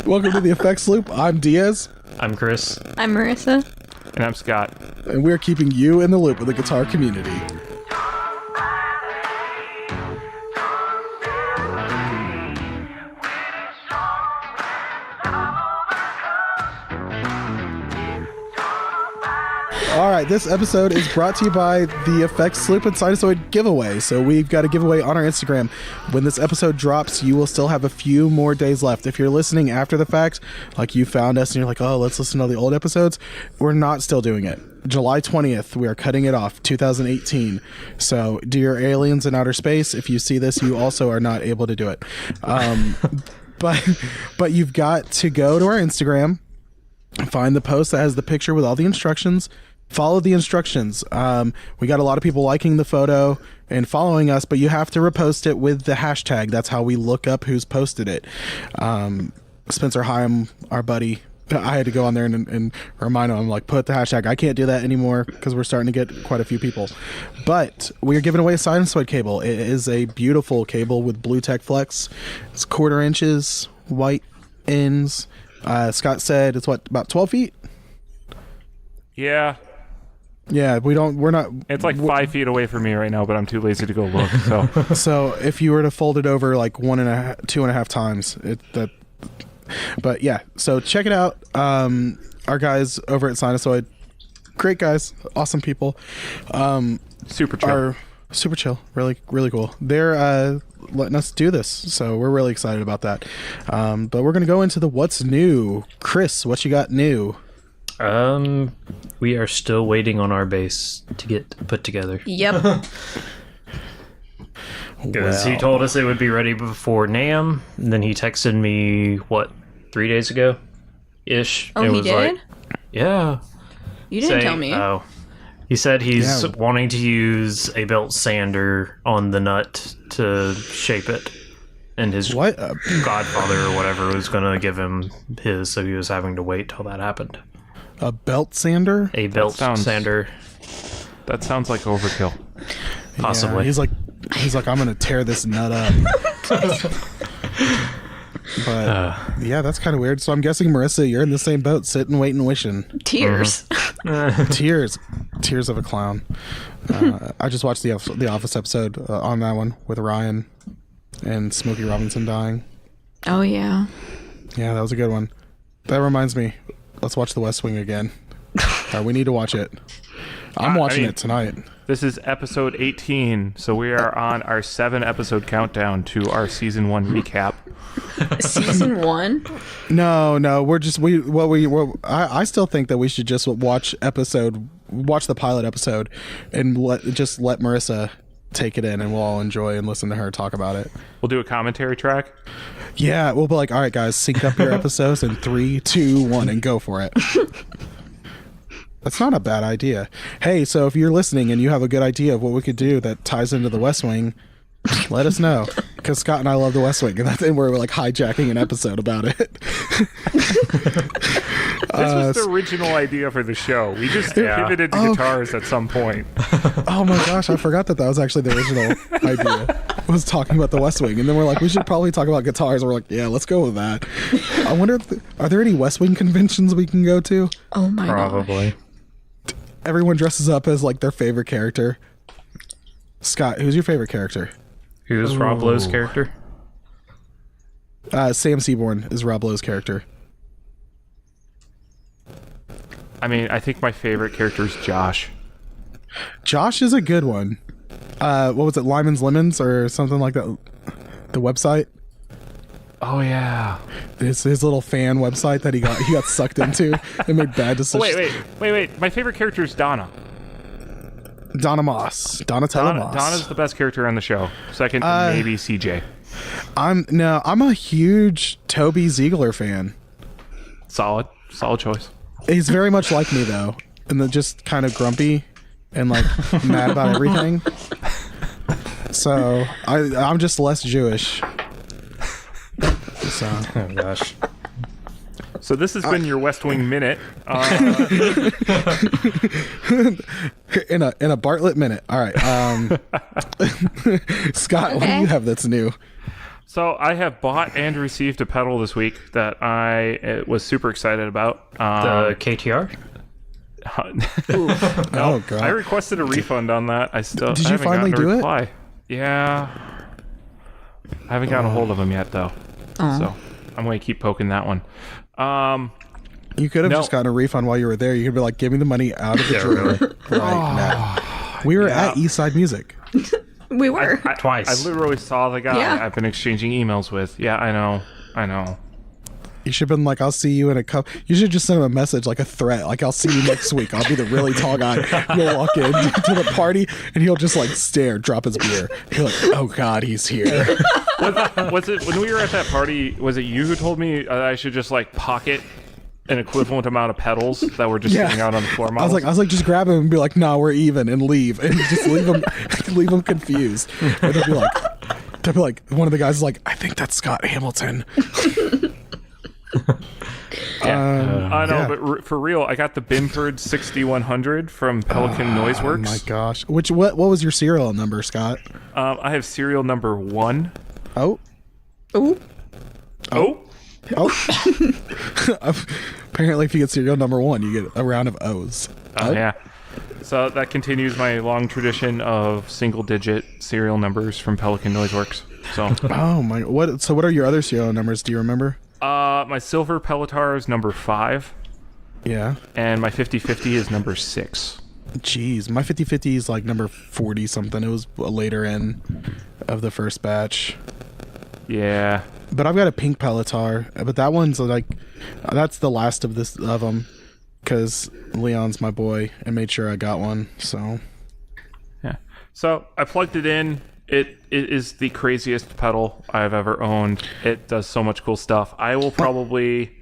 Welcome to the Effects Loop. I'm Diaz. I'm Chris. I'm Marissa. And I'm Scott. And we're keeping you in the loop with the guitar community. All right, this episode is brought to you by the Effects Loop and Sinusoid giveaway. So we've got a giveaway on our Instagram. When this episode drops, you will still have a few more days left. If you're listening after the fact, like you found us and you're like, oh, let's listen to the old episodes, we're not still doing it. July 20th, we are cutting it off, 2018. So, dear aliens in outer space, if you see this, you also are not able to do it. But you've got to go to our Instagram, find the post that has the picture with all the instructions. Follow the instructions. We got a lot of people liking the photo and following us, but you have to repost it with the hashtag. That's how we look up who's posted it. Spencer Hyam, our buddy, I had to go on there and remind him, like, put the hashtag. I can't do that anymore because we're starting to get quite a few people. But we are giving away a sinusoid cable. It is a beautiful cable with blue tech flex. It's 1/4 inches, white ends. Scott said it's about 12 feet? Yeah. Yeah, we're not. It's like 5 feet away from me right now, but I'm too lazy to go look. So if you were to fold it over like 2.5 times, but yeah, so check it out. Our guys over at Sinusoid, great guys, awesome people. Super chill. Are super chill, really, really cool. They're letting us do this, so we're really excited about that. But we're gonna go into the what's new. Chris, what you got new? We are still waiting on our bass to get put together. Yep. Because he told us it would be ready before NAMM, and then he texted me, 3 days ago? Ish. Oh, he did? Like, yeah. You didn't tell me. Oh. He said he's wanting to use a belt sander on the nut to shape it. And his godfather or whatever was going to give him his, so he was having to wait till that happened. A belt sander? A belt sander. That sounds like overkill. Possibly. Yeah, he's like, I'm gonna tear this nut up. But yeah, that's kind of weird. So I'm guessing, Marissa, you're in the same boat, sitting, waiting, wishing. Tears. Tears of a clown. I just watched the Office episode on that one with Ryan and Smokey Robinson dying. Oh yeah. Yeah, that was a good one. That reminds me. Let's watch The West Wing again. We need to watch it. I'm watching it tonight. This is episode 18, so we are on our 7-episode countdown to our season 1 recap. Season 1? No, we're just I still think that we should just watch the pilot episode and let Marissa take it in, and we'll all enjoy and listen to her talk about it. We'll do a commentary track. Yeah, we'll be like, all right, guys, sync up your episodes in 3, 2, 1, and go for it. That's not a bad idea. Hey, so if you're listening and you have a good idea of what we could do that ties into the West Wing, let us know. Because Scott and I love the West Wing, and we're like hijacking an episode about it. This was the original idea for the show. We just pivoted to guitars at some point. Oh my gosh, I forgot that was actually the original idea. Was talking about the West Wing, and then we're like, we should probably talk about guitars. And we're like, yeah, let's go with that. I wonder are there any West Wing conventions we can go to? Oh my god. Probably. Everyone dresses up as like their favorite character. Scott, who's your favorite character? Who's Rob Lowe's character? Sam Seaborn is Rob Lowe's character. I mean, I think my favorite character is Josh. Josh is a good one. What was it, Lyman's Lemons or something like that? The website. Oh yeah, it's his little fan website that he got sucked into and made bad decisions. Wait! My favorite character is Donna. Donatello Moss. Donna's the best character on the show. Second, maybe CJ. I'm a huge Toby Ziegler fan. Solid choice. He's very much like me though, and then just kind of grumpy and like mad about everything. So I'm just less Jewish. So. Oh gosh. So this has been your West Wing minute. In a Bartlett minute. All right. Scott, what do you have that's new? So I have bought and received a pedal this week that I was super excited about. The KTR? Oh god! I requested a refund on that. Did you finally do it? Yeah. I haven't gotten a hold of him yet, though. So I'm going to keep poking that one. You could have just gotten a refund while you were there. You could be like, give me the money out of the drawer right now. We were at Eastside Music. We were. Twice. I literally saw the guy I've been exchanging emails with. Yeah, I know. You should have been like, I'll see you in a couple. You should just send him a message, like a threat. Like, I'll see you next week. I'll be the really tall guy. You'll walk in to the party, and he'll just like stare, drop his beer. He'll like, oh God, he's here. Was it when we were at that party? Was it you who told me I should just like pocket an equivalent amount of pedals that were just sitting out on the floor models? I was like, just grab him and be like, no, we're even, and leave, and just leave him confused. And they'll be like, one of the guys is like, I think that's Scott Hamilton. I know, but for real, I got the Binford 6100 from Pelican Noiseworks. Oh my gosh! What was your serial number, Scott? I have serial number 1. Oh. Apparently, if you get serial number 1, you get a round of O's. Yeah. So that continues my long tradition of single-digit serial numbers from Pelican Noiseworks. So. Oh my! What are your other serial numbers? Do you remember? My silver Pelotar is number 5. Yeah. And my 50/50 is number 6. Jeez, my 50/50 is like number 40 something. It was a later end of the first batch. Yeah. But I've got a pink Pelotar, but that one's like, that's the last of them, because Leon's my boy and made sure I got one. So. Yeah. So I plugged it in. It is the craziest pedal I've ever owned. It does so much cool stuff. I will probably...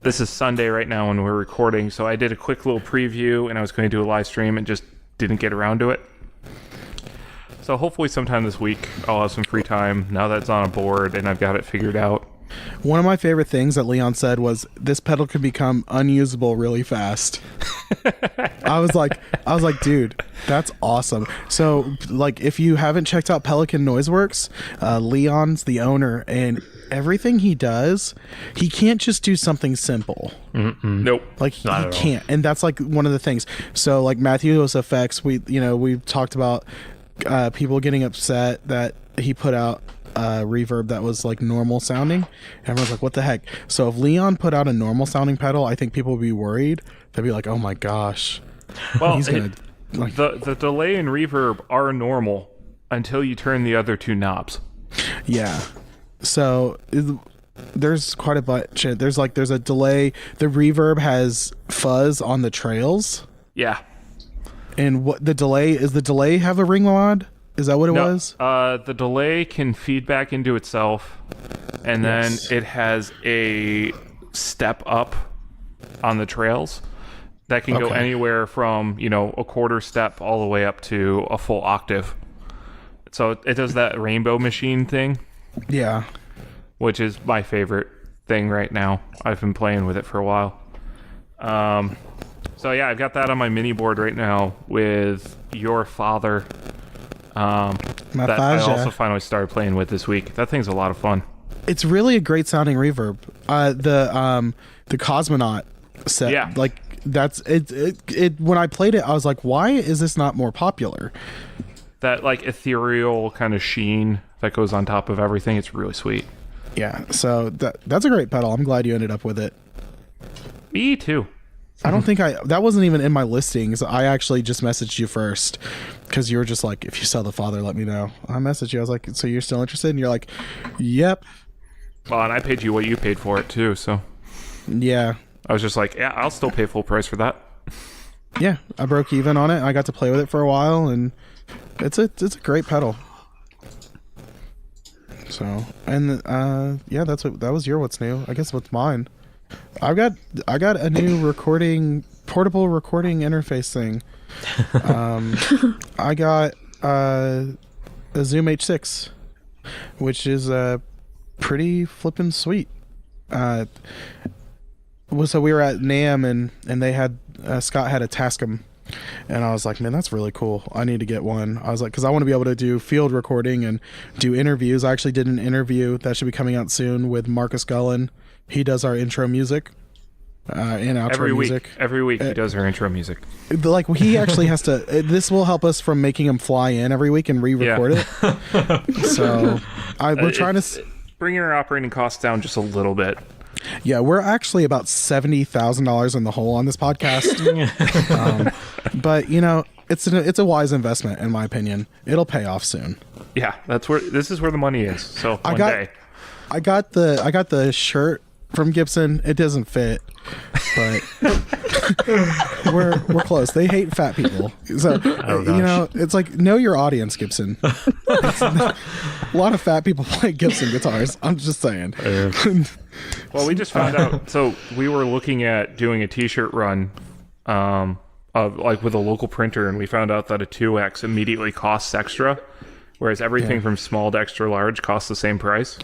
This is Sunday right now when we're recording, so I did a quick little preview, and I was going to do a live stream and just didn't get around to it. So hopefully sometime this week I'll have some free time now that it's on a board and I've got it figured out. One of my favorite things that Leon said was, this pedal can become unusable really fast. I was like, dude, that's awesome. So, like, if you haven't checked out Pelican Noiseworks, Leon's the owner, and everything he does, he can't just do something simple. Nope. Like, he can't. And that's like one of the things. So, like Matthew's effects, we talked about people getting upset that he put out reverb that was like normal sounding. Everyone's like, what the heck? So if Leon put out a normal sounding pedal, I think people would be worried. They'd be like, oh my gosh. Well, he's gonna the delay and reverb are normal until you turn the other two knobs. Yeah. So there's quite a bunch. There's a delay. The reverb has fuzz on the trails. Yeah. And what the delay have a ring mod? Is that what it was? The delay can feed back into itself, and then it has a step up on the trails that can go anywhere from, a quarter step all the way up to a full octave. So it does that rainbow machine thing. Yeah. Which is my favorite thing right now. I've been playing with it for a while. So yeah, I've got that on my mini board right now with Your Father. That I also finally started playing with this week. That thing's a lot of fun. It's really a great sounding reverb. The Cosmonaut set, like that's it. When I played it, I was like, why is this not more popular? That like ethereal kind of sheen that goes on top of everything. It's really sweet. Yeah, so that's a great pedal. I'm glad you ended up with it. Me too. I don't think that wasn't even in my listings. I actually just messaged you first because you were just like, if you sell the Father, let me know. I messaged you. I was like, so you're still interested? And you're like, yep. Well, and I paid you what you paid for it too, so. Yeah. I was just like, yeah, I'll still pay full price for that. Yeah, I broke even on it. I got to play with it for a while, and it's a great pedal. So, and yeah, that was your what's new. I guess what's mine. I got a new portable recording interface thing. I got a Zoom H6, which is pretty flippin' sweet. So we were at NAMM and they had Scott had a Tascam And I was like, man, that's really cool. I need to get one. I was like, because I want to be able to do field recording and do interviews. I actually did an interview that should be coming out soon with Marcus Gullen. He does our intro music and outro music. Every week he does our intro music. Like, he actually has to. This will help us from making him fly in every week and re-record it. So we're trying to bring your operating costs down just a little bit. Yeah, we're actually about $70,000 in the hole on this podcast. But it's a wise investment in my opinion. It'll pay off soon. Yeah, this is where the money is. So one day. I got the shirt from Gibson. It doesn't fit, but we're close. They hate fat people. So it's like, know your audience, Gibson. A lot of fat people play Gibson guitars. I'm just saying. Well, we just found out. So we were looking at doing a T-shirt run, of like with a local printer, and we found out that a 2X immediately costs extra, whereas everything from small to extra large costs the same price.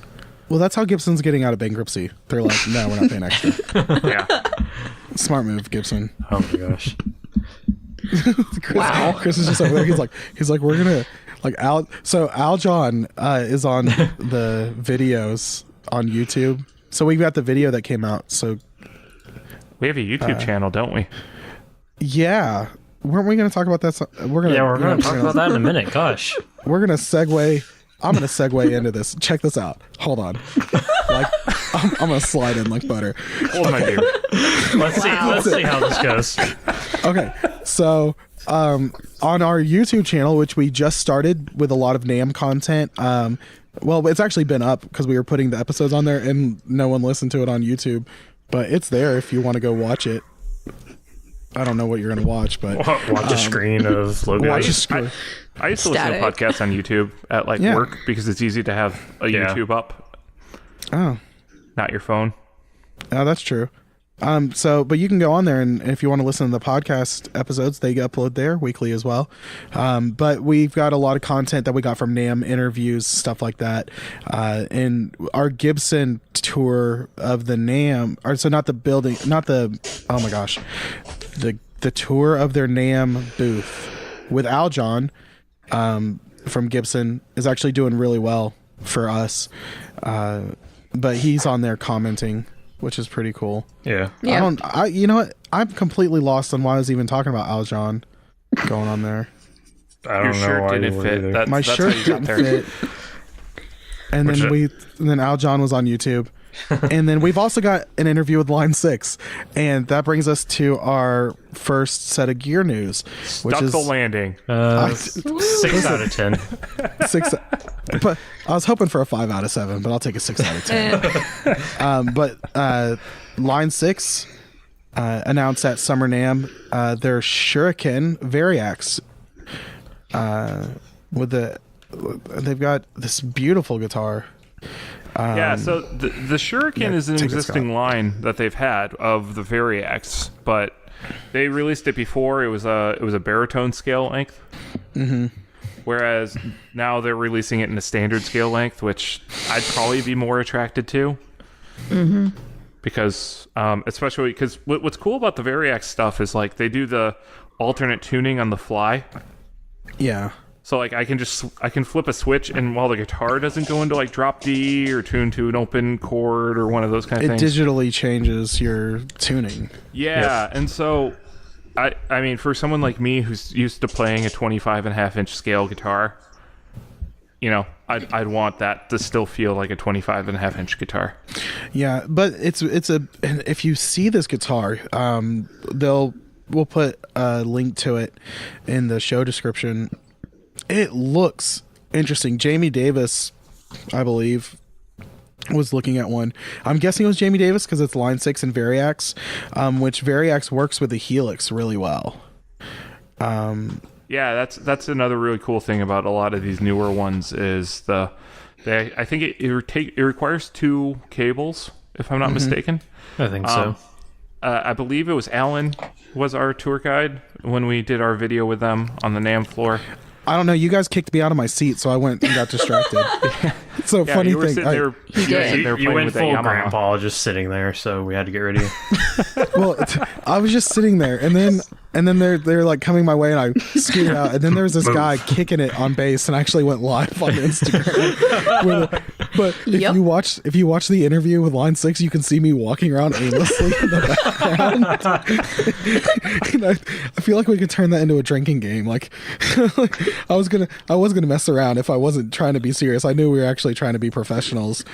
Well, that's how Gibson's getting out of bankruptcy. They're like, no, we're not paying extra. Yeah, smart move, Gibson. Oh my gosh. Chris is just over there. He's like, we're gonna like Al. So Al John is on the videos on YouTube. So we've got the video that came out. So we have a YouTube channel, don't we? Yeah. Weren't we going to talk about that? We're going to talk about that in a minute. Gosh. We're going to segue. I'm going to segue into this. Check this out. Hold on. Like, I'm going to slide in like butter. Hold my beer. Let's see how this goes. Okay. So, on our YouTube channel, which we just started with a lot of NAMM content, well, it's actually been up because we were putting the episodes on there and no one listened to it on YouTube, but it's there if you want to go watch it. I don't know what you're going to watch, but watch a screen of logo. I used to listen to podcasts on YouTube at work because it's easy to have a YouTube up. Oh, not your phone. Oh, that's true. But you can go on there and if you want to listen to the podcast episodes, they upload there weekly as well. But we've got a lot of content that we got from NAMM interviews, stuff like that. And our Gibson tour of the NAMM, the tour of their NAMM booth with Al John, from Gibson is actually doing really well for us. But he's on there commenting, which is pretty cool. Yeah. You know what? I'm completely lost on why I was even talking about Al John going on there. I don't know shirt why didn't fit. My shirt didn't fit. And then Al John was on YouTube. And then we've also got an interview with Line 6. And that brings us to our first set of gear news, which is the landing. 6 out of 10. 6. But I was hoping for a 5 out of 7, but I'll take a 6 out of 10. But Line 6 announced at Summer NAMM their Shuriken Variax. They've got this beautiful guitar. So the Shuriken is an existing line that they've had of the Variax, but they released it before. It was a baritone scale length. Mm-hmm. Whereas now they're releasing it in a standard scale length, which I'd probably be more attracted to. Mm-hmm. Because, especially because what's cool about the Variax stuff is like they do the alternate tuning on the fly. Yeah. So like I can flip a switch, and while the guitar doesn't go into like drop D or tune to an open chord or one of those kind of things, it digitally changes your tuning. Yeah, Yep. and so I mean, for someone like me who's used to playing a 25.5-inch scale guitar, I'd want that to still feel like a 25.5-inch guitar. Yeah, but if you see this guitar, we'll put a link to it in the show description. It looks interesting. Jamie Davis, I believe, was looking at one. I'm guessing it was Jamie Davis because it's Line 6 and Variax, which Variax works with the Helix really well. Yeah, that's another really cool thing about a lot of these newer ones is I think it requires 2 cables, if I'm not mistaken. I think so. I believe it was Alan was our tour guide when we did our video with them on the NAMM floor. I don't know. You guys kicked me out of my seat, so I went and got distracted. So Yeah, funny you were thing. sitting there, you were sitting there You playing went with that full Yamaha. grandpa just sitting there, so we had to get rid of you. Well, I was just sitting there, and then they're like coming my way, and I scooted out, and then there was this guy kicking it on bass, and I actually went live on Instagram. But if you watch the interview with Line 6, you can see me walking around aimlessly in the background. And I feel like we could turn that into a drinking game. Like, I was gonna mess around if I wasn't trying to be serious. I knew we were actually trying to be professionals.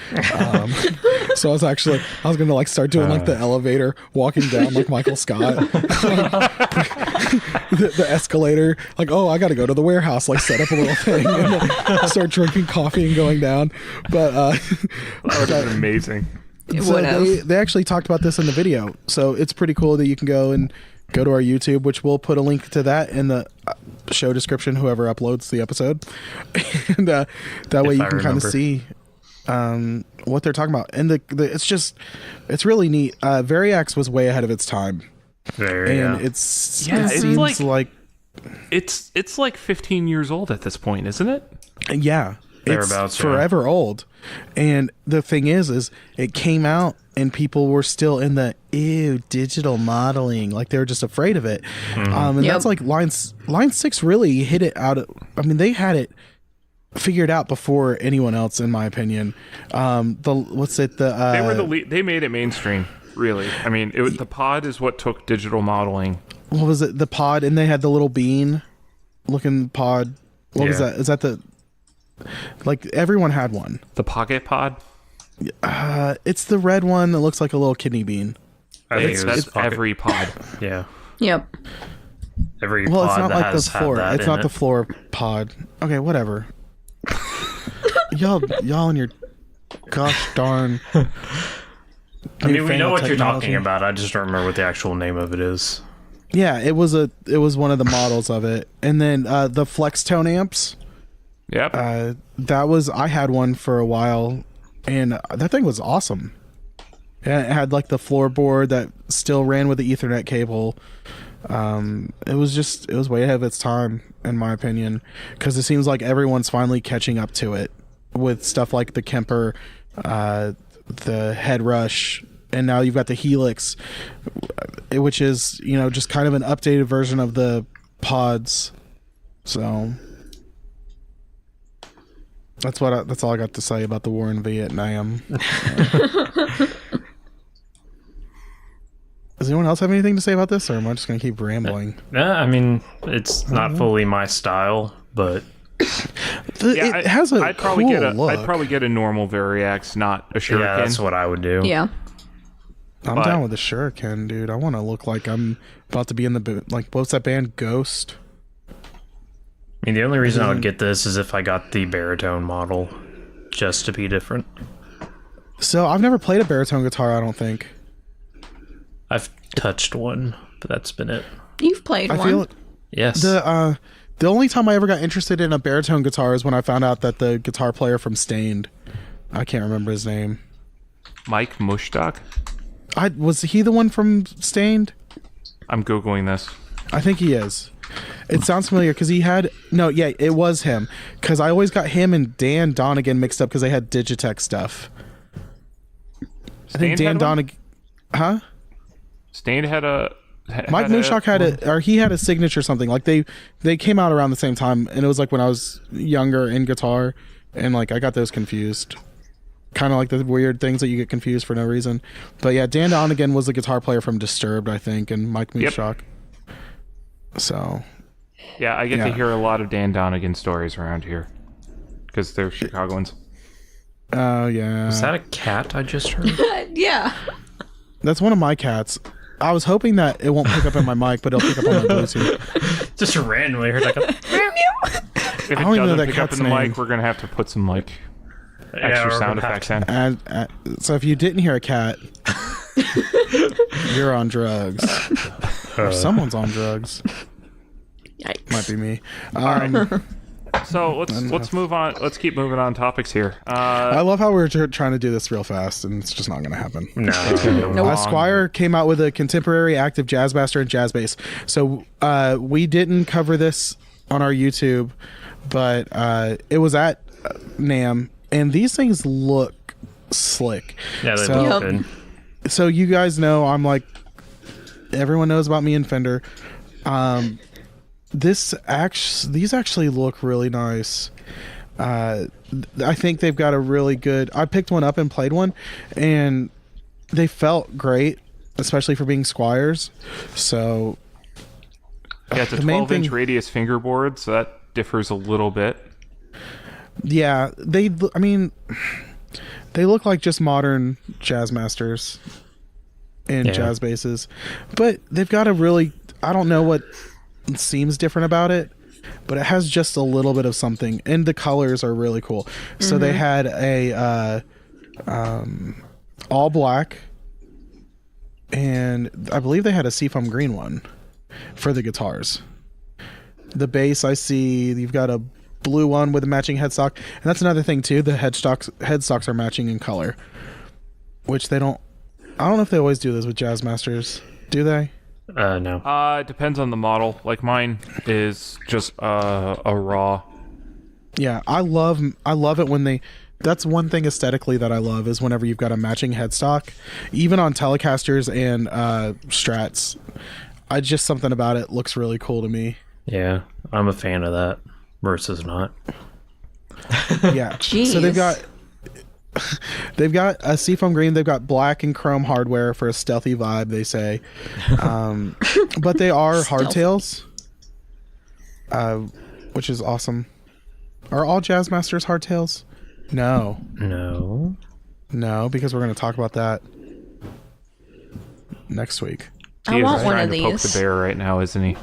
So I was gonna like start doing like the elevator, walking down like Michael Scott, the escalator. Like, oh, I got to go to the warehouse. Like, set up a little thing and then start drinking coffee and going down. But That would have been amazing. so they actually talked about this in the video. So it's pretty cool that you can go to our YouTube, which we'll put a link to that in the show description, whoever uploads the episode. And that way you can kind of see what they're talking about. And it's really neat. Variax was way ahead of its time. It seems like it's like 15 years old at this point, isn't it? Yeah. Thereabouts, It's forever old. And the thing is it came out and people were still in the digital modeling, like they were just afraid of it. And that's like line 6 really hit it out. They had it figured out before anyone else, in my opinion. They were the lead, they made it mainstream, really. The pod is what took digital modeling. What was it? The pod, and they had the little bean looking pod. What was that? Is that the, like, everyone had one? The pocket pod? It's the red one that looks like a little kidney bean. I think That's every pod. Yeah. Yep. Every Well, pod it's not that like the has had floor. that It's in not it. the floor pod. Okay, whatever. y'all and your gosh darn. We know what you're talking about. I just don't remember what the actual name of it is. Yeah, it was one of the models of it, and then the flex tone amps. Yep. I had one for a while, and that thing was awesome. And it had like the floorboard that still ran with the Ethernet cable. It was way ahead of its time, in my opinion, because it seems like everyone's finally catching up to it with stuff like the Kemper, the Head Rush, and now you've got the Helix, which is, just kind of an updated version of the pods. So that's all I got to say about the war in Vietnam. Does anyone else have anything to say about this, or am I just going to keep rambling? It's not fully my style, but it has a I'd probably cool look. I'd probably get a normal Variax, not a Shuriken. yeah, that's what I would do. Yeah. I'm down with the Shuriken, dude. I want to look like I'm about to be in the, like, what's that band, Ghost? The only reason I would get this is if I got the baritone model, just to be different. So I've never played a baritone guitar, I don't think. I've touched one, but that's been it. You've played I one. feel Yes. the only time I ever got interested in a baritone guitar is when I found out that the guitar player from Stained, I can't remember his name. Mike Mushtak? Was he the one from Stained? I'm Googling this. I think he is. It sounds familiar because it was him. Because I always got him and Dan Donegan mixed up because they had Digitech stuff. I think Dan Donegan, huh? Stained had a. Mike Mushak he had a signature something. Like they came out around the same time, and it was like when I was younger in guitar, and like I got those confused. Kind of like the weird things that you get confused for no reason. But yeah, Dan Donegan was the guitar player from Disturbed, I think, and Mike Mushak. So. Yeah, I get to hear a lot of Dan Donegan stories around here because they're Chicagoans. Oh yeah. Was that a cat I just heard? Yeah. That's one of my cats. I was hoping that it won't pick up in my mic, but it'll pick up on my Bluetooth. Just randomly heard like a... If it I don't even know doesn't that pick up cat's in the name. mic, we're gonna have to put some extra we're sound gonna have effects in. And so if you didn't hear a cat, you're on drugs. Or someone's on drugs. Yikes. Might be me. So let's move on. Let's keep moving on topics here. I love how we're trying to do this real fast, and it's just not going to happen. No. Squire came out with a contemporary active jazz master and jazz bass. So we didn't cover this on our YouTube, but it was at NAMM, and these things look slick. Yeah, they look good. So you guys know I'm like, everyone knows about me and Fender. These actually look really nice. I think they've got a really good. I picked one up and played one, and they felt great, especially for being Squires. So yeah, it's a 12-inch radius fingerboard, so that differs a little bit. Yeah, they look like just modern jazz masters and jazz basses, but they've got a really, I don't know what seems different about it, but it has just a little bit of something, and the colors are really cool. So they had a all black, and I believe they had a seafoam green one for the guitars. The bass, I see you've got a blue one with a matching headstock, and that's another thing too. The headstocks are matching in color, which they don't. I don't know if they always do this with jazz masters. Do they? No. It depends on the model. Like mine is just a raw. Yeah, I love it when they. That's one thing aesthetically that I love is whenever you've got a matching headstock, even on Telecasters and Strats. Just something about it looks really cool to me. Yeah, I'm a fan of that versus not. Yeah. Jeez. So they've got a seafoam green. They've got black and chrome hardware for a stealthy vibe, they say. But they are hardtails, which is awesome. Are all jazz masters hardtails? No, because we're going to talk about that next week. I want one of these. Trying to poke the bear right now, isn't he?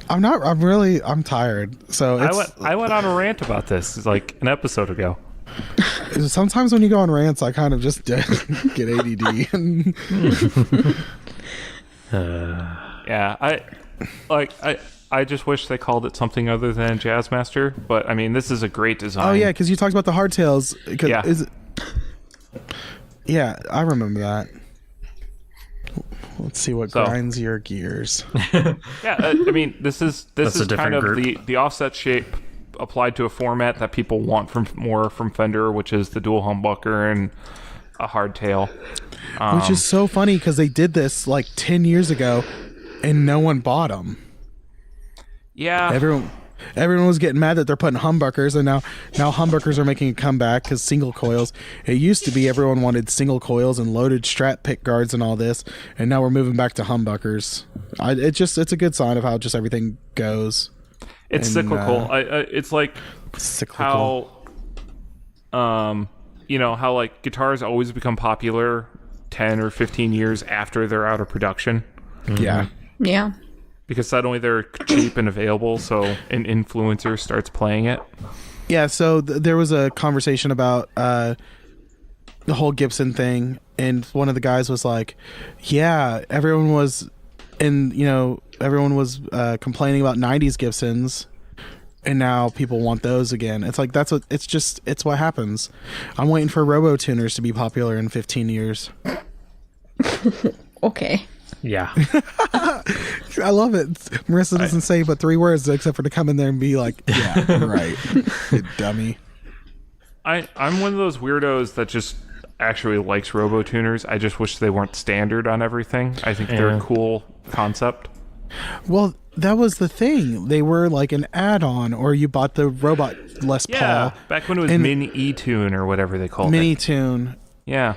I'm tired. So I went on a rant about this like an episode ago. Sometimes when you go on rants, I kind of just get ADD. Yeah, I just wish they called it something other than Jazzmaster. But I mean, this is a great design. Oh yeah, because you talked about the hardtails. Yeah. Yeah, I remember that. Let's see what grinds your gears. Yeah, I mean, this is kind of group. the offset shape applied to a format that people want from Fender, which is the dual humbucker and a hardtail. Which is so funny because they did this like 10 years ago, and no one bought them. Yeah, everyone was getting mad that they're putting humbuckers, and now humbuckers are making a comeback because single coils. It used to be everyone wanted single coils and loaded Strat pick guards and all this, and now we're moving back to humbuckers. It's a good sign of how just everything goes. It's cyclical. It's like cyclical. How how like guitars always become popular 10 or 15 years after they're out of production. Yeah. Yeah. Because suddenly they're cheap and available, so an influencer starts playing it. Yeah, so there was a conversation about the whole Gibson thing, and one of the guys was like, yeah, everyone was complaining about 90s Gibsons, and now people want those again. It's like it's what happens. I'm waiting for robo-tuners to be popular in 15 years. Okay. Yeah. I love it. Marissa doesn't say but 3 words except for to come in there and be like, yeah, right, you dummy. I'm one of those weirdos that just actually likes robo-tuners. I just wish they weren't standard on everything. I think they're a cool concept. Well, that was the thing. They were like an add-on, or you bought the robot Les Paul. Yeah, back when it was Mini E-Tune or whatever they called it. Mini Tune. Yeah.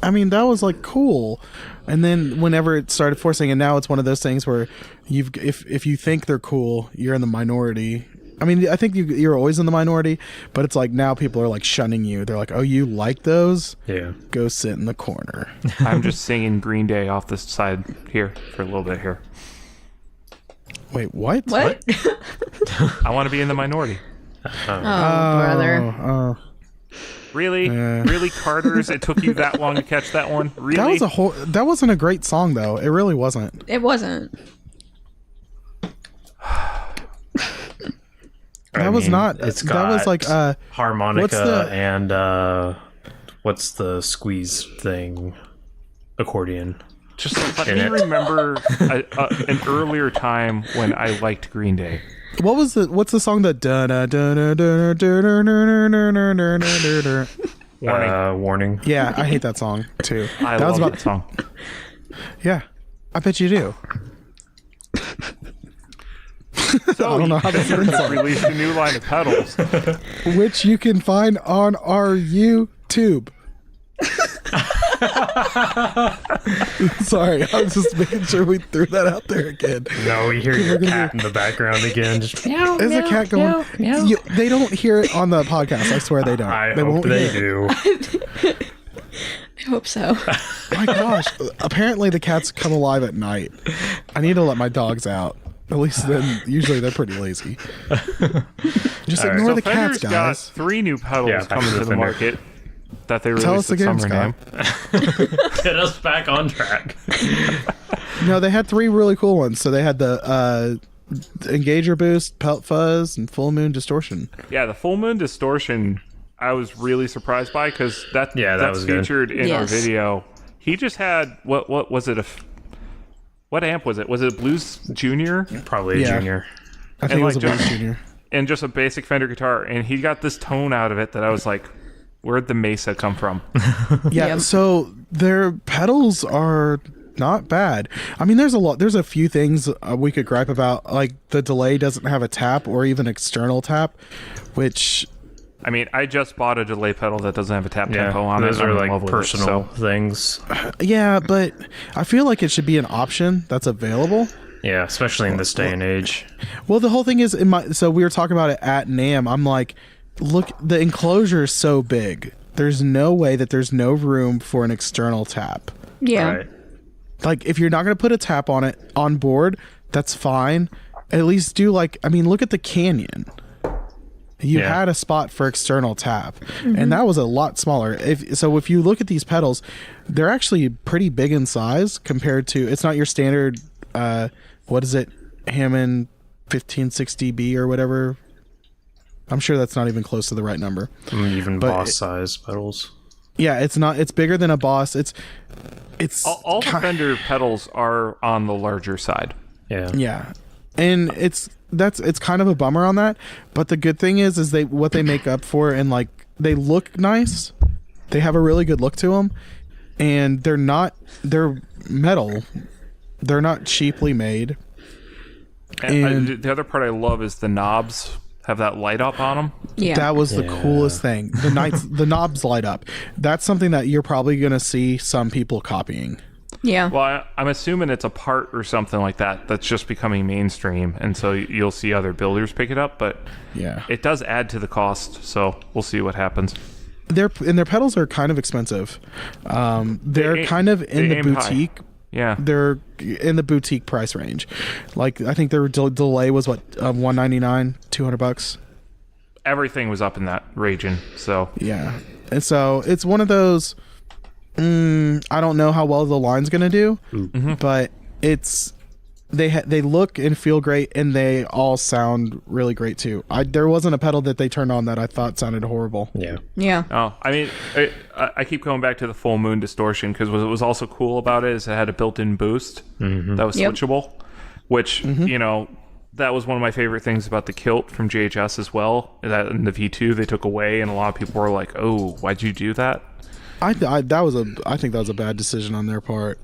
I mean, that was like cool. And then whenever it started forcing, and now it's one of those things where if you think they're cool, you're in the minority. I mean, I think you're always in the minority, but it's like now people are like shunning you. They're like, oh, you like those? Yeah. Go sit in the corner. I'm just singing Green Day off this side here for a little bit here. Wait, what? What? I want to be in the minority. Brother. Oh. Really? Really, Carters? It took you that long to catch that one? Really? That wasn't a great song, though. It really wasn't. It wasn't. That was not. It's that was like harmonica and what's the squeeze thing? Accordion. Just let me remember an earlier time when I liked Green Day. What's the song that Warning. Yeah, I hate that song too. I love that song. Yeah, I bet you do. So I don't know how this ends up. Released a new line of pedals. Which you can find on our YouTube. Sorry, I was just making sure we threw that out there again. No, you hear your cat in the background again. Just meow, There's a cat going. meow. They don't hear it on the podcast. I swear they don't. I They hope won't they hear it. do. I hope so. My gosh! Apparently the cats come alive at night. I need to let my dogs out. At least then, usually they're pretty lazy. Just ignore So the cats, Fender's got guys. 3 new pedals Yeah, coming Fender. to the market that they released Tell us this again, summer Scott. now. Get us back on track. No, they had 3 really cool ones. So they had the Engager Boost, Pelt Fuzz, and Full Moon Distortion. Yeah, the Full Moon Distortion, I was really surprised by because that's was good. featured in our Yes. video. He just had what was it? What amp was it? Was it a Blues Junior? Probably a Yeah. junior. I think it was a like Blues Junior. And just a basic Fender guitar, and he got this tone out of it that I was like, where'd the Mesa come from? Yeah, Yep. so their pedals are not bad. I mean, there's a few things we could gripe about, like the delay doesn't have a tap or even external tap, which I mean, I just bought a delay pedal that doesn't have a tap Yeah, tempo on it. those I'm are in like love with it, personal so- things. yeah, but I feel like it should be an option that's available. Yeah, especially in this day and age. Well, the whole thing is so we were talking about it at NAMM. I'm like, look, the enclosure is so big. There's no way that there's no room for an external tap. Yeah. Right. Like, if you're not going to put a tap on it on board, that's fine. At least do look at the Canyon. You Yeah. had a spot for external tap, and that was a lot smaller. If you look at these pedals, they're actually pretty big in size compared to. It's not your standard. What is it? Hammond 1560B or whatever. I'm sure that's not even close to the right number. Even boss size pedals. Yeah, it's not. It's bigger than a Boss. It's All the Fender pedals are on the larger side. Yeah. Yeah, and it's kind of a bummer on that. But the good thing is what they make up for, and like they look nice. They have a really good look to them, and they're metal. They're not cheaply made. And the other part I love is the knobs have that light up on them. Yeah. That was the coolest thing. The knobs light up. That's something that you're probably gonna see some people copying. Yeah. Well, I'm assuming it's a part or something like that that's just becoming mainstream, and so you'll see other builders pick it up. But Yeah, it does add to the cost, so we'll see what happens. their pedals are kind of expensive. They're kind of in the aim high. boutique. Yeah, They're in the boutique price range. Like, I think their delay was what, $199, $200. everything was up in that region. So Yeah, and so it's one of those. I don't know how well the line's gonna do, but they look and feel great, and they all sound really great too. There wasn't a pedal that they turned on that I thought sounded horrible. Yeah. Yeah. Oh, I mean, I keep going back to the Full Moon Distortion because what was also cool about it is it had a built-in boost that was Yep. switchable, which, that was one of my favorite things about the Kilt from JHS as well. That in the V2 they took away, and a lot of people were like, "Oh, why'd you do that?" I think that was a bad decision on their part.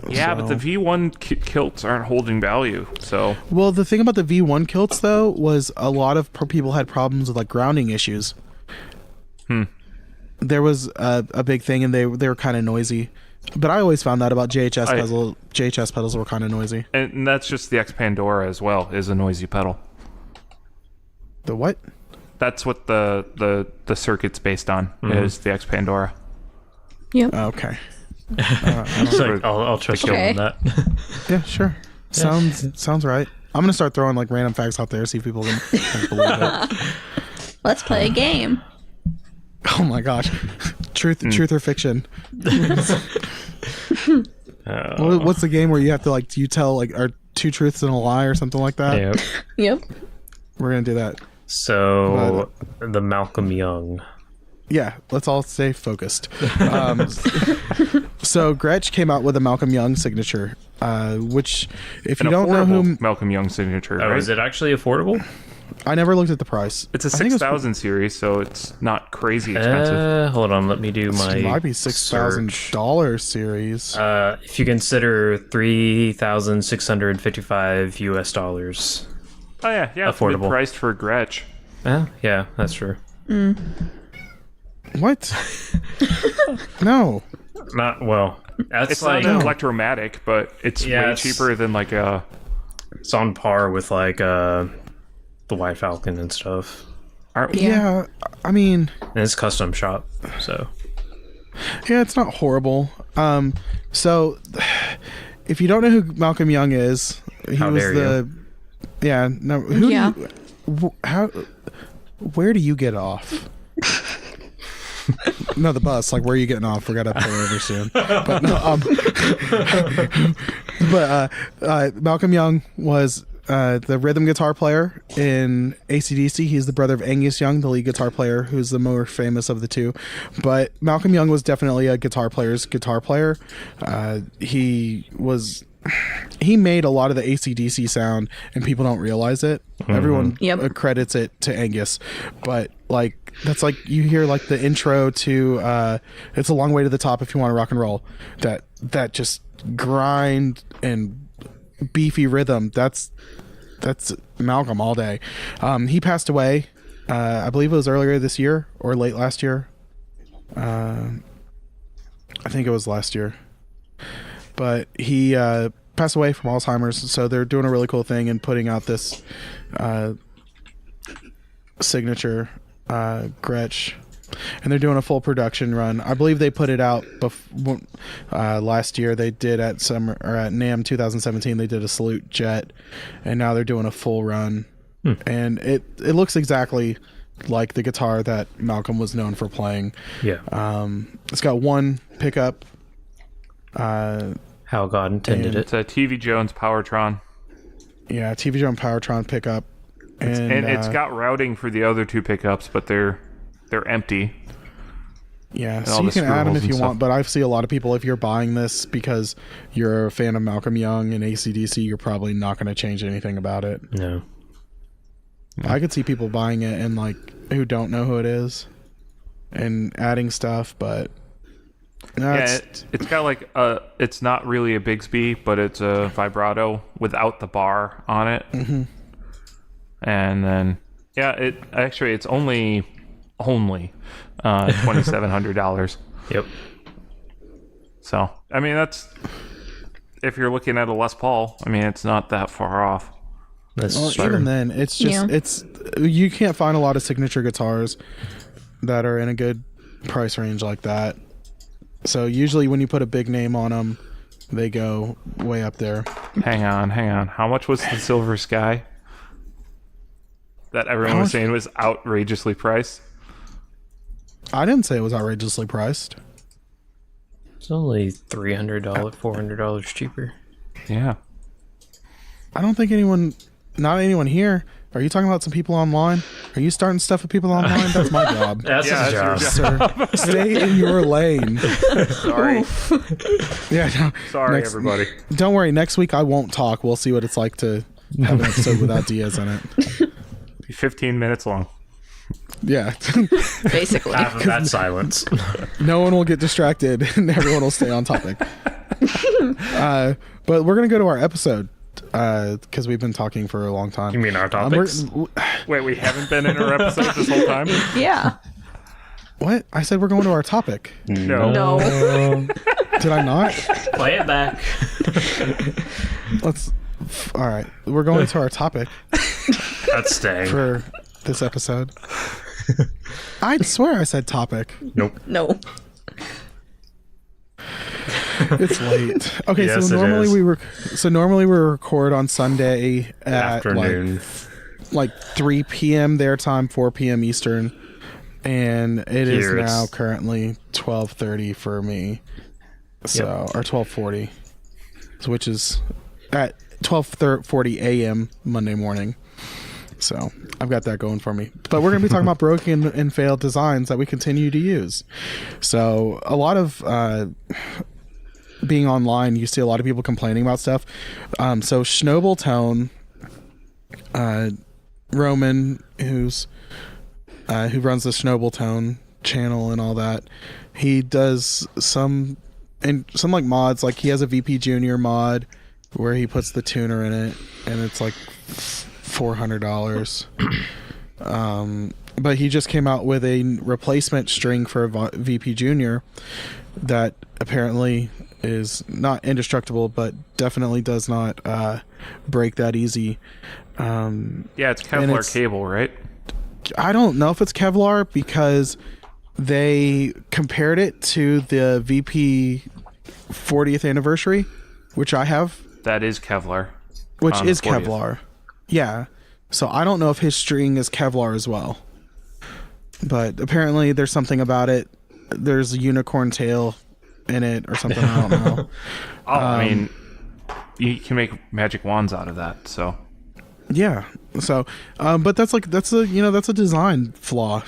Yeah, but the V1 Kilts aren't holding value, so... Well, the thing about the V1 kilts though was a lot of people had problems with like grounding issues. There was a big thing, and they were kind of noisy. But I always found that about JHS pedals. JHS pedals were kind of noisy. And that's just the X Pandora as well, is a noisy pedal. The what? That's what the circuit's based on, is the X Pandora. Yep. Oh, okay. It's like, I'll trust you Okay. on that. Yeah, sure. Sounds right. I'm gonna start throwing like random facts out there, see if people can believe it. Let's play a game. Oh my gosh, truth or fiction? What's the game where you have to like? Do you tell like are 2 truths and a lie or something like that? Yep. Yep. We're gonna do that. So the Malcolm Young. Yeah, let's all stay focused. So Gretsch came out with a Malcolm Young signature, which, if you don't know who Malcolm Young signature, Oh, right? is it actually affordable? I never looked at the price. It's a 6,000 series, so it's not crazy expensive. Hold on, let me do my. It might be $6,000 series. If you consider $3,655 US. Oh yeah, it's affordable. good priced for Gretsch. Yeah, that's true. What? No. Not well. That's It's like not an electromatic, but it's way it's- cheaper than like a. it's on par with like the White Falcon and stuff. Yeah, I mean, And it's custom shop, so yeah, it's not horrible. So if you don't know who Malcolm Young is, he How was dare the. Yeah, no. Who Yeah. do you, how? Where do you get off? No, the bus. Like, where are you getting off? We got to pull over soon. But no, Malcolm Young was the rhythm guitar player in AC/DC. He's the brother of Angus Young, the lead guitar player, who's the more famous of the two. But Malcolm Young was definitely a guitar player's guitar player. He made a lot of the AC/DC sound, and people don't realize it. Everyone credits it to Angus, but like that's like you hear like the intro to "It's a Long Way to the Top If You Want to Rock and Roll." That just grind and beefy rhythm. That's Malcolm all day. He passed away. I believe it was earlier this year or late last year. I think it was last year. But he passed away from Alzheimer's, so they're doing a really cool thing and putting out this signature Gretsch, and they're doing a full production run. I believe they put it out last year. They did at NAMM 2017. They did a Salute Jet, and now they're doing a full run, and it looks exactly like the guitar that Malcolm was known for playing. yeah. It's got one pickup. How God intended it. It's a TV Jones Powertron. Yeah, TV Jones Powertron pickup, and It's got routing for the other two pickups, but they're empty. yeah. all So you the can add them screw if holes you and want, stuff. but I see a lot of people. If you're buying this because you're a fan of Malcolm Young and AC/DC, you're probably not going to change anything about it. No. I could see people buying it and like who don't know who it is, and adding stuff, but no, Yeah, it's got like it's not really a Bigsby, but it's a vibrato without the bar on it. Mm-hmm. And then it's only $2,700. Yep. So I mean that's if you're looking at a Les Paul, I mean it's not that far off. That's well, true. even then, it's just Yeah. it's you can't find a lot of signature guitars that are in a good price range like that. So usually when you put a big name on them, they go way up there. Hang on. How much was the Silver Sky? That everyone was saying was outrageously priced. I didn't say it was outrageously priced. It's only $300, $400 cheaper. Yeah. I don't think not anyone here. Are you talking about some people online? Are you starting stuff with people online? That's my job. That's Yeah, his job. that's your Sir, stay in your lane. Sorry. Yeah, no, Sorry, everybody. don't worry. Next week I won't talk. We'll see what it's like to have an episode without Diaz in it. 15 minutes long. Yeah, Basically. Half of that silence. no one will get distracted and everyone will stay on topic. But we're gonna go to our episode because we've been talking for a long time. You mean our topics? Wait, we haven't been in our episode this whole time? Yeah. What? I said we're going to our topic. No. No. Did I not? Play it back. All right. We're going to our topic That's staying. for this episode. I swear I said topic. Nope. No. It's late. Okay, Yes, so it normally is. we record on Sunday at Afternoon. like 3 p.m. their time, 4 p.m. Eastern, and it is Here now it's- currently 12:30 for me. So or 12:40, which is at 12:40 a.m. Monday morning. So I've got that going for me. But we're going to be talking about broken and failed designs that we continue to use. So a lot of being online, you see a lot of people complaining about stuff. So Schnobeltone, Roman, who runs the Schnobeltone channel and all that, he does some like mods. Like he has a VP Junior mod where he puts the tuner in it, and it's like $400. But he just came out with a replacement string for VP Junior that apparently is not indestructible, but definitely does not break that easy. Yeah, it's Kevlar cable, right? I don't know if it's Kevlar because they compared it to the VP 40th anniversary, which I have. That is Kevlar. Which is Kevlar. Yeah. So I don't know if his string is Kevlar as well. But apparently there's something about it. There's a unicorn tail in it or something. I don't know. I mean, you can make magic wands out of that, so. Yeah. So, but that's a design flaw.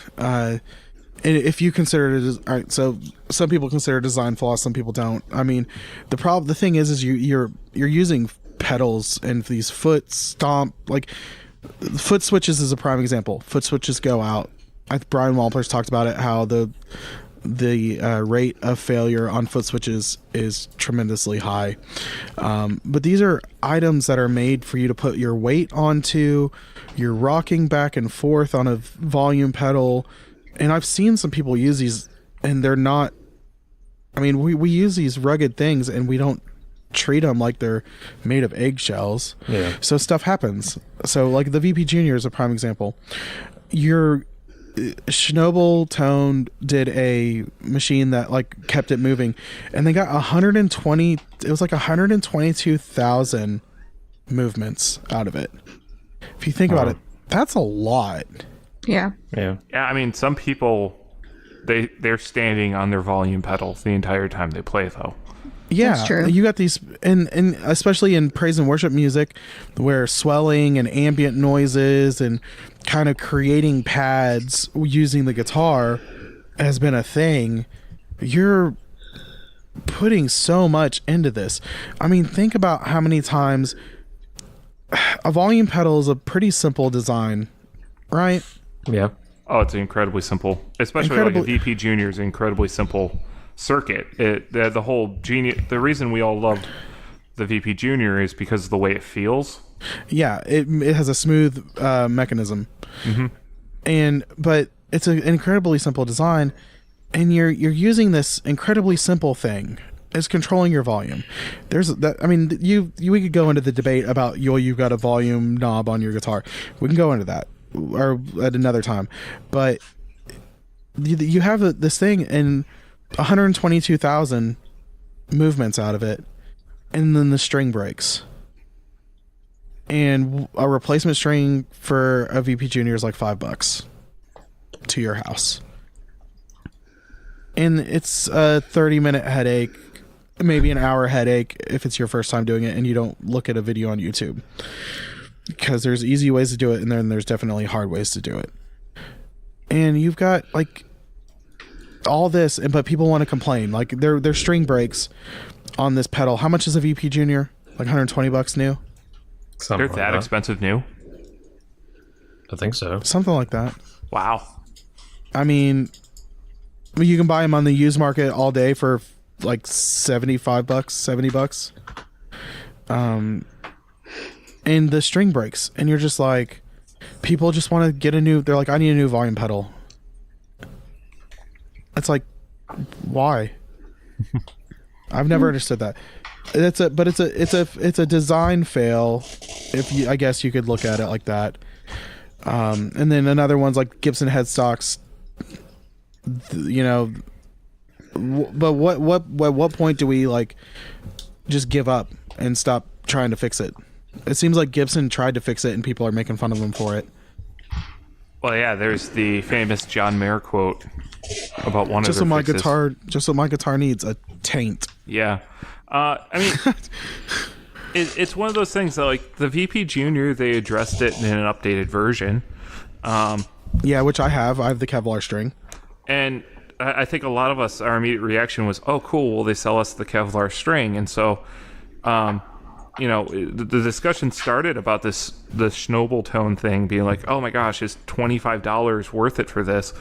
If you consider it, all right. So some people consider design flaw, some people don't. I mean, the thing is you're using pedals and these foot stomp, like foot switches is a prime example. Foot switches go out. Brian Walpler's talked about it, how the rate of failure on foot switches is tremendously high. But these are items that are made for you to put your weight onto. You're rocking back and forth on a volume pedal. And I've seen some people use these, and they're not... I mean, we use these rugged things, and we don't treat them like they're made of eggshells. Yeah. So stuff happens. So, like, the VP Junior is a prime example. Schnobeltone did a machine that, like, kept it moving, and they got 120... It was like 122,000 movements out of it. If you think about it, that's a lot. Yeah. Yeah. Yeah, I mean, some people, they're standing on their volume pedal the entire time they play, though. Yeah, that's true. You got these, and especially in praise and worship music, where swelling and ambient noises and kind of creating pads using the guitar has been a thing. You're putting so much into this. I mean, think about how many times a volume pedal is a pretty simple design, right? Yeah. Oh, it's incredibly simple. Especially like a VP Junior is an incredibly simple circuit. The whole genius. The reason we all love the VP Junior is because of the way it feels. Yeah, it has a smooth mechanism, but it's an incredibly simple design, and you're using this incredibly simple thing as controlling your volume. There's that. I mean, we could go into the debate about you've got a volume knob on your guitar. We can go into that or at another time, but you have this thing and 122,000 movements out of it, and then the string breaks, and a replacement string for a VP Junior is like $5 to your house, and it's a 30-minute headache, maybe an hour headache if it's your first time doing it and you don't look at a video on YouTube. Because there's easy ways to do it, and then there's definitely hard ways to do it. And you've got like all this, but people want to complain. Like their string breaks on this pedal. How much is a VP Junior? Like $120 new? They're that expensive new? I think so. Something like that. Wow. I mean, you can buy them on the used market all day for like $70. And the string breaks, and you're just like, people just want to get they're like, I need a new volume pedal. It's like, why? I've never understood that. It's a design fail, I guess you could look at it like that. And then another one's like Gibson headstocks, but what point do we like just give up and stop trying to fix it? It seems like Gibson tried to fix it, and people are making fun of them for it. Well, yeah, there's the famous John Mayer quote about one just of their fixes. Just what my guitar needs, a taint. Yeah. I mean, it's one of those things that, like, the VP Junior, they addressed it in an updated version. Yeah, which I have. I have the Kevlar string. And I think a lot of us, our immediate reaction was, oh, cool, well, they sell us the Kevlar string. And so, the discussion started about the Schnobeltone thing being like, oh my gosh, is $25 worth it for this?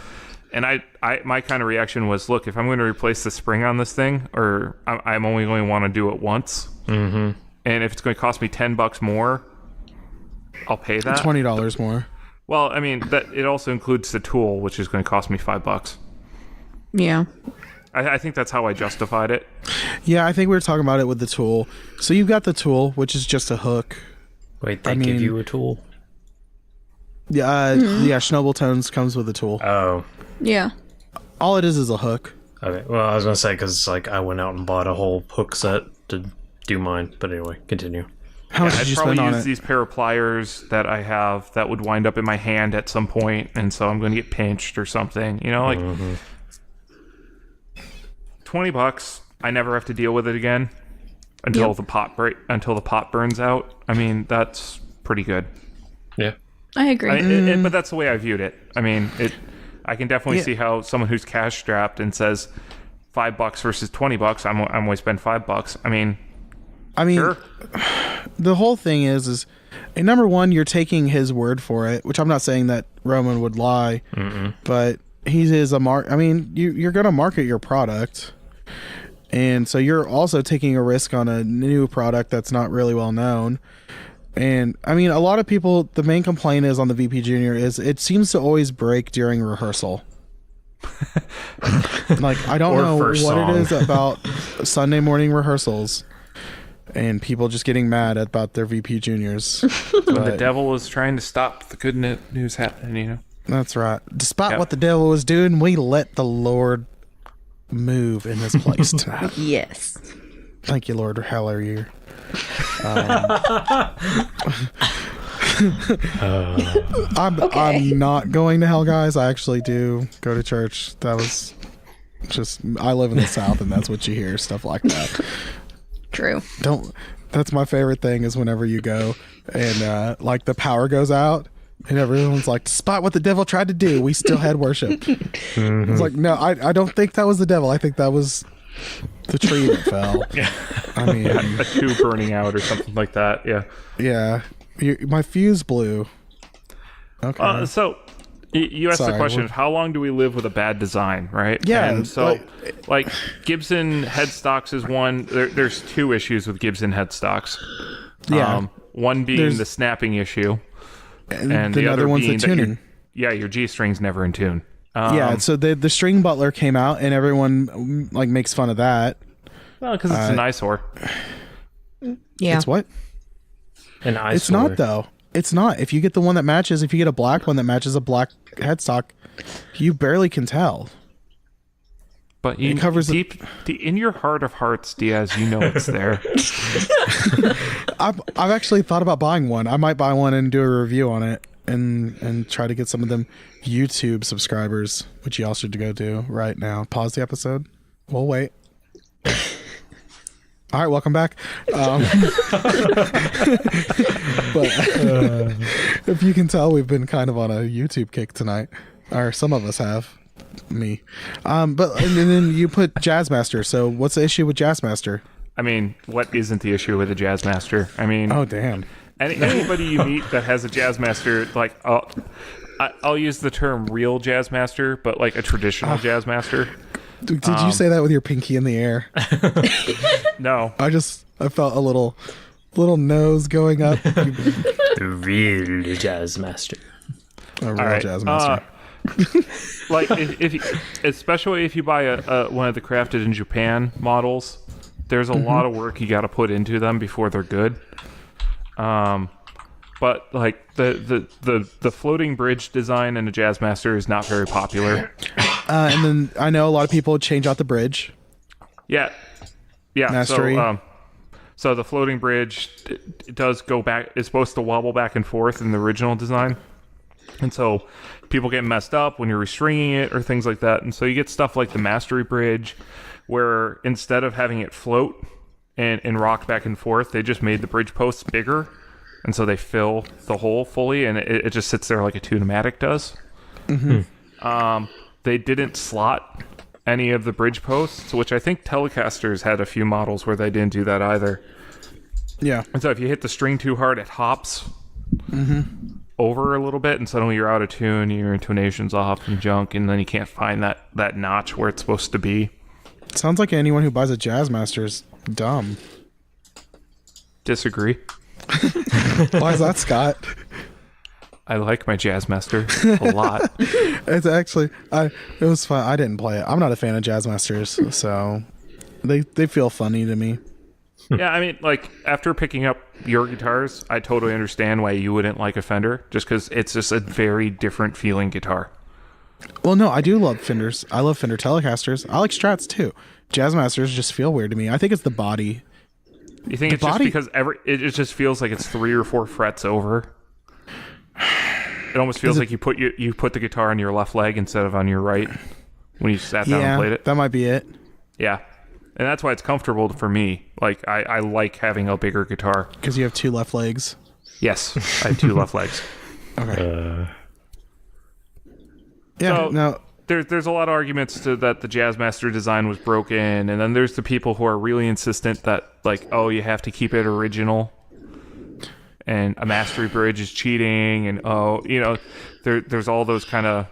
And my kind of reaction was, look, if I'm going to replace the spring on this thing, or I'm only going to want to do it once, and if it's going to cost me $10 more, I'll pay that. $20 more. Well, I mean, that it also includes the tool, which is going to cost me $5. Yeah. I think that's how I justified it. Yeah, I think we were talking about it with the tool. So you've got the tool, which is just a hook. Wait, they give you a tool? Yeah, Schnobeltones comes with a tool. Oh. Yeah. All it is a hook. Okay, well, I was going to say, because I went out and bought a whole hook set to do mine. But anyway, continue. How much did you spend on it? I'd probably use these pair of pliers that I have that would wind up in my hand at some point, and so I'm going to get pinched or something. $20. I never have to deal with it again until the pot burns out. I mean, that's pretty good. Yeah, I agree. But that's the way I viewed it. I mean, I can definitely see how someone who's cash strapped and says $5 versus $20, I'm going to spend $5. I mean, sure. The whole thing is number one, you're taking his word for it, which I'm not saying that Roman would lie, but he is a I mean, you're going to market your product. And so you're also taking a risk on a new product that's not really well known. And I mean, a lot of people, the main complaint is on the VP Junior is it seems to always break during rehearsal. I don't know what it is about Sunday morning rehearsals and people just getting mad about their VP Juniors. The devil was trying to stop the good news happening, That's right. Despite what the devil was doing, we let the Lord move in this place tonight. Yes. Thank you, Lord. Hallelujah. I'm not going to hell, guys. I actually do go to church. That was just, I live in the South, and that's what you hear, stuff like that. True. That's my favorite thing is whenever you go and the power goes out and everyone's like, despite what the devil tried to do, we still had worship. It's like, no, I don't think that was the devil. I think that was the tree that fell. I mean, a tube burning out or something like that. Yeah. My fuse blew. Okay. So you asked the question of how long do we live with a bad design, right? Yeah. And so, Gibson headstocks is one. There's two issues with Gibson headstocks. Yeah. One being the snapping issue, and the other one's the tuning. Your G string's never in tune. So the string butler came out, and everyone makes fun of that. Well, because it's an eyesore. Yeah. It's what? An eyesore. It's not though. It's not. If you get the one that matches, if you get a black one that matches a black headstock, you barely can tell. But it covers in your heart of hearts, Diaz, you know it's there. I've actually thought about buying one. I might buy one and do a review on it and try to get some of them YouTube subscribers, which you all should go do right now. Pause the episode. We'll wait. All right, welcome back. But if you can tell, we've been kind of on a YouTube kick tonight, or some of us have. Me. But and then you put Jazzmaster. So what's the issue with Jazzmaster? I mean, what isn't the issue with a Jazzmaster? I mean, oh damn. Anybody you meet that has a Jazzmaster, I'll use the term real Jazzmaster, but like a traditional Jazzmaster. Did you say that with your pinky in the air? No. I felt a little nose going up. The real Jazzmaster. A real Jazzmaster. Especially if you buy one of the crafted in Japan models, there's a lot of work you got to put into them before they're good. But the floating bridge design in a Jazzmaster is not very popular. And then I know a lot of people change out the bridge. Yeah. Mastery. So the floating bridge it does go back. It's supposed to wobble back and forth in the original design, and so people get messed up when you're restringing it or things like that. And so you get stuff like the Mastery bridge, where instead of having it float and rock back and forth, they just made the bridge posts bigger, and so they fill the hole fully, and it just sits there like a Tune-o-matic does. Mm-hmm. They didn't slot any of the bridge posts, which I think Telecasters had a few models where they didn't do that either. Yeah. And so if you hit the string too hard, it hops over a little bit, and suddenly you're out of tune, your intonation's off and junk, and then you can't find that notch where it's supposed to be. Sounds like anyone who buys a Jazzmaster is dumb. Disagree. Why is that, Scott? I like my Jazzmaster a lot. It's actually, it was fun. I didn't play it. I'm not a fan of Jazzmasters, so they feel funny to me. Yeah, I mean, like, after picking up your guitars, I totally understand why you wouldn't like a Fender, just because it's just a very different feeling guitar. Well, no, I do love Fenders. I love Fender Telecasters. I like Strats, too. Jazzmasters just feel weird to me. I think it's the body. You think it's just because it just feels like it's 3 or 4 frets over? It almost feels like you put the guitar on your left leg instead of on your right when you sat down and played it. That might be it. Yeah. And that's why it's comfortable for me. Like, I like having a bigger guitar. Because you have 2 left legs. Yes, I have 2 left legs. Okay. Yeah, so, no. There's a lot of arguments that the Jazzmaster design was broken, and then there's the people who are really insistent that, like, oh, you have to keep it original, and a mastery bridge is cheating, and there's all those kind of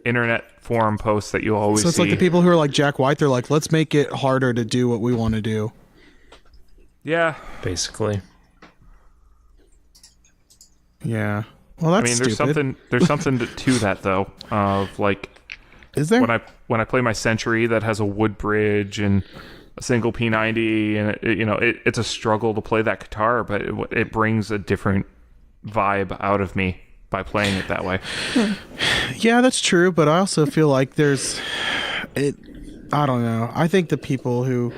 internet forum posts that you always see. So it's like the people who are like Jack White, they're like, let's make it harder to do what we want to do. Yeah. Basically. Yeah. Well, that's stupid. There's something to that, though, of, like, is there? When I play my Century that has a wood bridge and a single P90, and it's a struggle to play that guitar, but it brings a different vibe out of me by playing it that way. Yeah, that's true, but I also feel like I don't know. I think the people who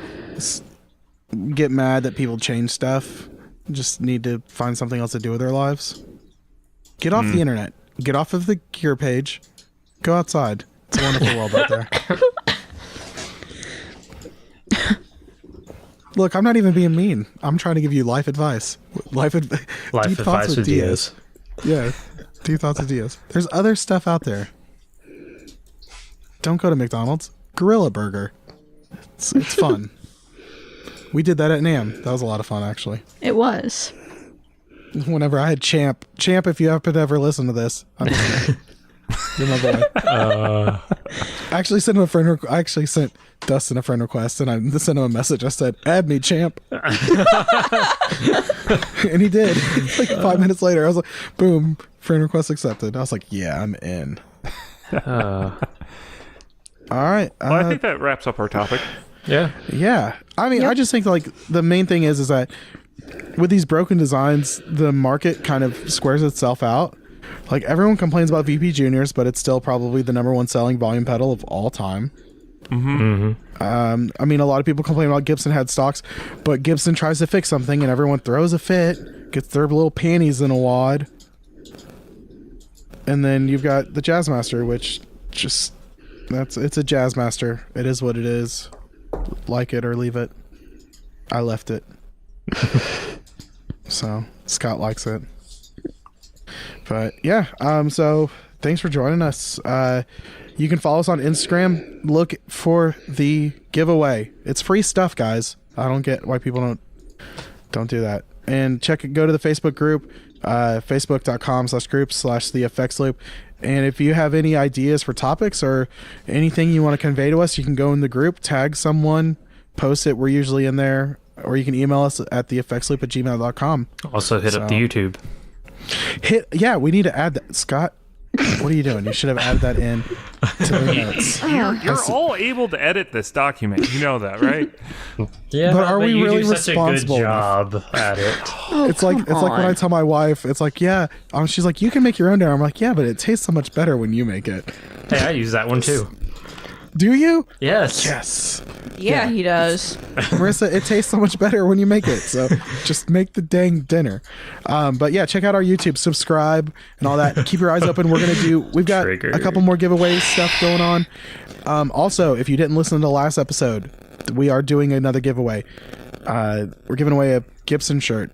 get mad that people change stuff just need to find something else to do with their lives. Get off the internet. Get off of the Gear page. Go outside. It's a wonderful world out there. Look, I'm not even being mean. I'm trying to give you life advice. Life advice with Diaz. Yeah. Deep thoughts with Diaz. There's other stuff out there. Don't go to McDonald's. Gorilla Burger. It's fun. We did that at NAMM. That was a lot of fun, actually. It was. Whenever I had Champ, if you happen to ever listen to this, you're my boy. I actually sent Dustin a friend request, and I sent him a message. I said, "Add me, Champ," and he did. Like 5 minutes later, I was like, "Boom, friend request accepted." I was like, "Yeah, I'm in." All right. Well, I think that wraps up our topic. Yeah. Yeah. I mean, I just think like the main thing is that with these broken designs, the market kind of squares itself out. Like everyone complains about VP Juniors, but it's still probably the #1 selling volume pedal of all time. I mean, a lot of people complain about Gibson headstocks, but Gibson tries to fix something and everyone throws a fit, gets their little panties in a wad. And then you've got the Jazzmaster, which just it's a Jazzmaster. It is what it is. Like it or leave it. I left it. So Scott likes it. But yeah, so thanks for joining us. You can follow us on Instagram. Look for the giveaway. It's free stuff, guys. I don't get why people don't do that. And go to the Facebook group, facebook.com/group/the effects loop. And if you have any ideas for topics or anything you want to convey to us, you can go in the group, tag someone, post it. We're usually in there. Or you can email us at theeffectsloop@gmail.com. Also hit up the YouTube. We need to add that. Scott, what are you doing? You should have added that in to the notes. You're all able to edit this document. You know that, right? Yeah, but are we you really do such responsible? a good job at it. It's like when I tell my wife, it's like, she's like, you can make your own dinner. I'm like, yeah, but it tastes so much better when you make it. Hey, I use that one too. Do you? Yes. Yes. Yeah, he does. Marissa, it tastes so much better when you make it. So just make the dang dinner. But yeah, check out our YouTube, subscribe and all that. Keep your eyes open. We've got a couple more giveaway stuff going on. Also, if you didn't listen to the last episode, we are doing another giveaway. We're giving away a Gibson shirt.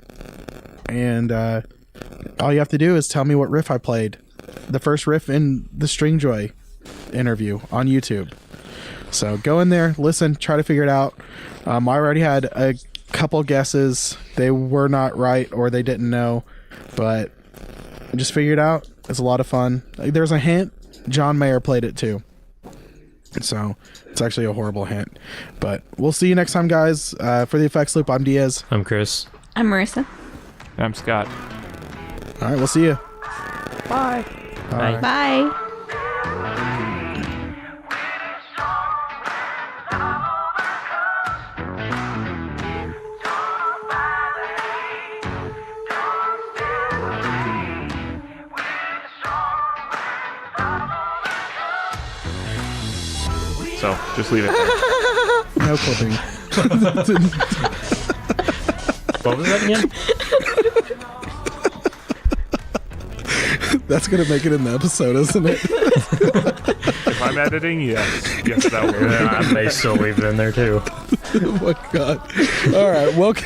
And all you have to do is tell me what riff I played. The first riff in the Stringjoy interview on YouTube. So go in there, listen, try to figure it out. I already had a couple guesses. They were not right or they didn't know, but I just figured it out. It's a lot of fun. There's a hint. John Mayer played it too. So it's actually a horrible hint. But we'll see you next time, guys. For the Effects Loop, I'm Diaz. I'm Chris. I'm Marissa. I'm Scott. All right, we'll see you. Bye. Bye. Bye. So just leave it there. No clipping. What was that again? That's going to make it in the episode, isn't it? If I'm editing, yes. Yes, that will. Yeah, I may still leave it in there too. Oh my God. All right. Welcome.